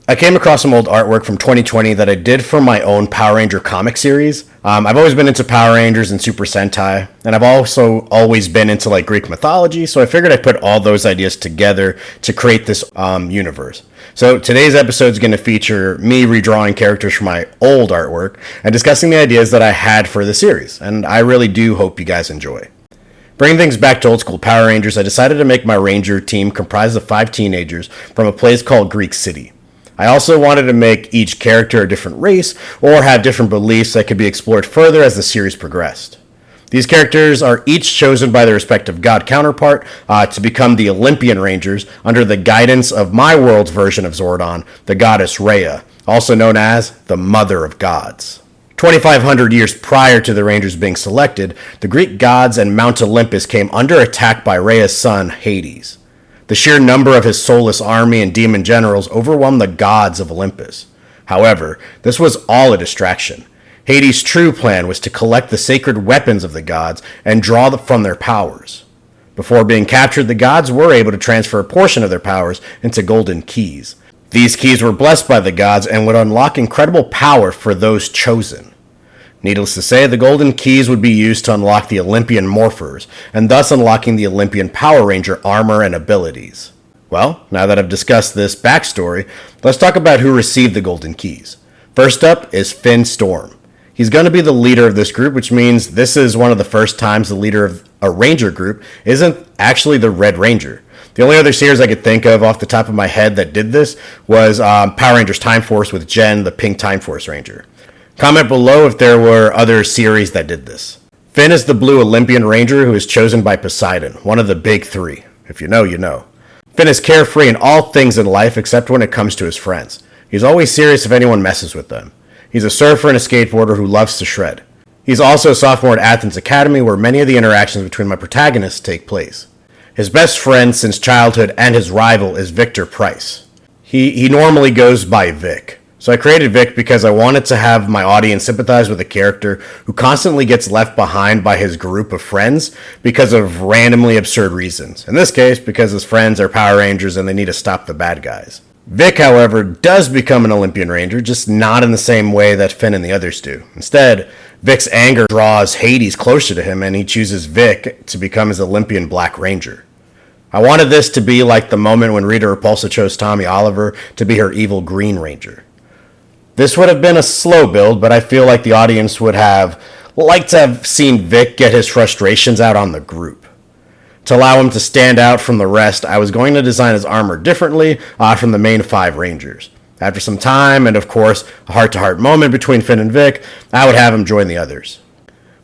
I came across some old artwork from 2020 that I did for my own Power Ranger comic series. I've always been into Power Rangers and Super Sentai, and I've also always been into like Greek mythology, so I figured I'd put all those ideas together to create this universe. So today's episode is going to feature me redrawing characters from my old artwork and discussing the ideas that I had for the series, and I really do hope you guys enjoy. Bringing things back to old school Power Rangers, I decided to make my Ranger team comprised of 5 teenagers from a place called Greek City. I also wanted to make each character a different race or have different beliefs that could be explored further as the series progressed. These characters are each chosen by their respective god counterpart to become the Olympian Rangers under the guidance of my world's version of Zordon, the goddess Rhea, also known as the Mother of Gods. 2,500 years prior to the Rangers being selected, the Greek gods and Mount Olympus came under attack by Rhea's son, Hades. The sheer number of his soulless army and demon generals overwhelmed the gods of Olympus. However, this was all a distraction. Hades' true plan was to collect the sacred weapons of the gods and draw from their powers. Before being captured, the gods were able to transfer a portion of their powers into golden keys. These keys were blessed by the gods and would unlock incredible power for those chosen. Needless to say, the golden keys would be used to unlock the Olympian Morphers, and thus unlocking the Olympian Power Ranger armor and abilities. Well, now that I've discussed this backstory, let's talk about who received the golden keys. First up is Finn Storm. He's going to be the leader of this group, which means this is one of the first times the leader of a Ranger group isn't actually the Red Ranger. The only other series I could think of off the top of my head that did this was Power Rangers Time Force with Jen, the Pink Time Force Ranger. Comment below if there were other series that did this. Finn is the blue Olympian Ranger who is chosen by Poseidon, one of the big 3. If you know, you know. Finn is carefree in all things in life except when it comes to his friends. He's always serious if anyone messes with them. He's a surfer and a skateboarder who loves to shred. He's also a sophomore at Athens Academy, where many of the interactions between my protagonists take place. His best friend since childhood and his rival is Victor Price. He normally goes by Vic. So I created Vic because I wanted to have my audience sympathize with a character who constantly gets left behind by his group of friends because of randomly absurd reasons. In this case, because his friends are Power Rangers and they need to stop the bad guys. Vic, however, does become an Olympian Ranger, just not in the same way that Finn and the others do. Instead, Vic's anger draws Hades closer to him and he chooses Vic to become his Olympian Black Ranger. I wanted this to be like the moment when Rita Repulsa chose Tommy Oliver to be her evil Green Ranger. This would have been a slow build, but I feel like the audience would have liked to have seen Vic get his frustrations out on the group. To allow him to stand out from the rest, I was going to design his armor differently from the main 5 Rangers. After some time, and of course, a heart-to-heart moment between Finn and Vic, I would have him join the others.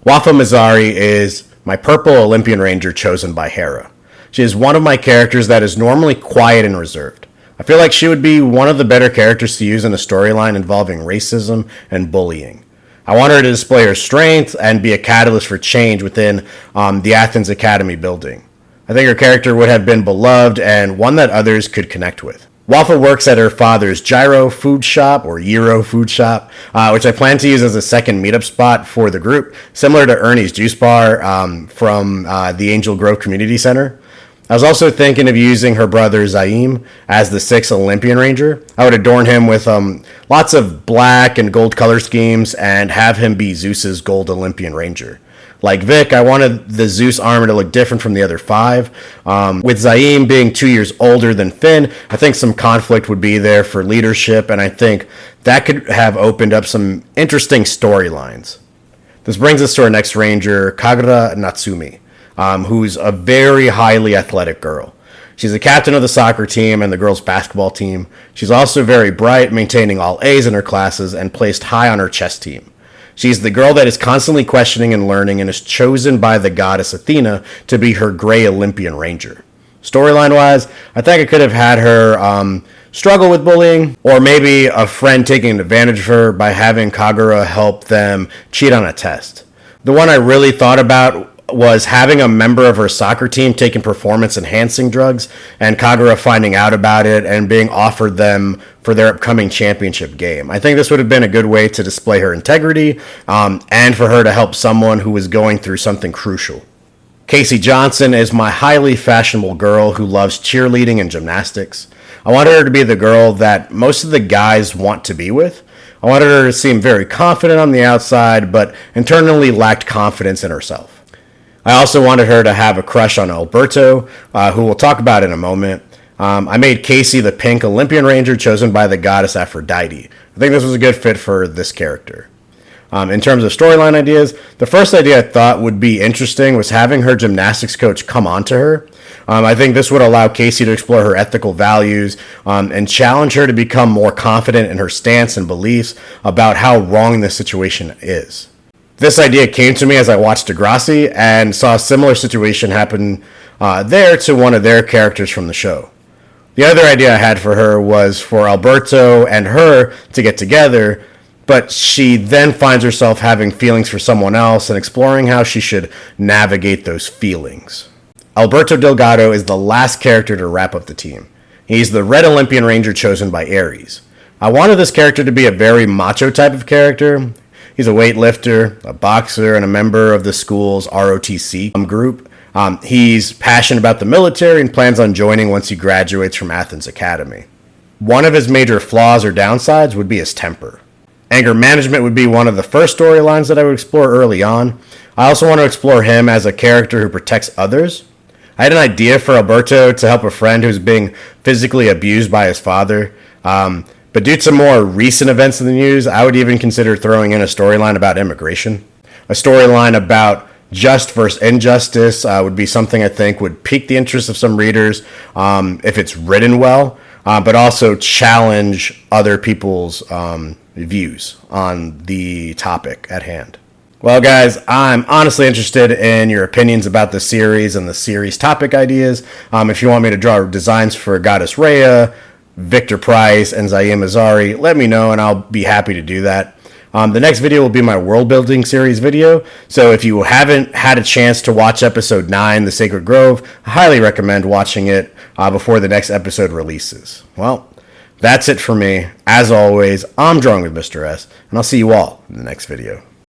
Wafa Mizari is my purple Olympian Ranger chosen by Hera. She is one of my characters that is normally quiet and reserved. I feel like she would be one of the better characters to use in a storyline involving racism and bullying. I want her to display her strength and be a catalyst for change within the Athens Academy building. I think her character would have been beloved and one that others could connect with. Wafa works at her father's Gyro Food Shop, or Gyro Food Shop, which I plan to use as a second meetup spot for the group, similar to Ernie's Juice Bar from the Angel Grove Community Center. I was also thinking of using her brother Zaim as the 6th Olympian Ranger. I would adorn him with lots of black and gold color schemes and have him be Zeus's gold Olympian Ranger. Like Vic, I wanted the Zeus armor to look different from the other 5. With Zaim being 2 years older than Finn, I think some conflict would be there for leadership, and I think that could have opened up some interesting storylines. This brings us to our next Ranger, Kagura Natsumi. Who's a very highly athletic girl. She's the captain of the soccer team and the girls' basketball team. She's also very bright, maintaining all A's in her classes and placed high on her chess team. She's the girl that is constantly questioning and learning and is chosen by the goddess Athena to be her gray Olympian Ranger. Storyline-wise, I think I could have had her struggle with bullying, or maybe a friend taking advantage of her by having Kagura help them cheat on a test. The one I really thought about was having a member of her soccer team taking performance-enhancing drugs and Kagura finding out about it and being offered them for their upcoming championship game. I think this would have been a good way to display her integrity and for her to help someone who was going through something crucial. Casey Johnson is my highly fashionable girl who loves cheerleading and gymnastics. I wanted her to be the girl that most of the guys want to be with. I wanted her to seem very confident on the outside, but internally lacked confidence in herself. I also wanted her to have a crush on Alberto, who we'll talk about in a moment. I made Casey the pink Olympian Ranger chosen by the goddess Aphrodite. I think this was a good fit for this character. In terms of storyline ideas, the first idea I thought would be interesting was having her gymnastics coach come on to her. I think this would allow Casey to explore her ethical values and challenge her to become more confident in her stance and beliefs about how wrong this situation is. This idea came to me as I watched Degrassi and saw a similar situation happen there to one of their characters from the show. The other idea I had for her was for Alberto and her to get together, but she then finds herself having feelings for someone else and exploring how she should navigate those feelings. Alberto Delgado is the last character to wrap up the team. He's the Red Olympian Ranger chosen by Ares. I wanted this character to be a very macho type of character. He's a weightlifter, a boxer, and a member of the school's ROTC group. He's passionate about the military and plans on joining once he graduates from Athens Academy. One of his major flaws or downsides would be his temper. Anger management would be one of the first storylines that I would explore early on. I also want to explore him as a character who protects others. I had an idea for Alberto to help a friend who's being physically abused by his father. But due to more recent events in the news, I would even consider throwing in a storyline about immigration. A storyline about just versus injustice would be something I think would pique the interest of some readers if it's written well, but also challenge other people's views on the topic at hand. Well, guys, I'm honestly interested in your opinions about the series and the series topic ideas. If you want me to draw designs for Goddess Rhea, Victor Price, and Zaim Azari, let me know and I'll be happy to do that. The next video will be my world building series video, so if you haven't had a chance to watch episode 9, The Sacred Grove, I highly recommend watching it before the next episode releases. Well, that's it for me. As always, I'm Drawing with Mr. S, and I'll see you all in the next video.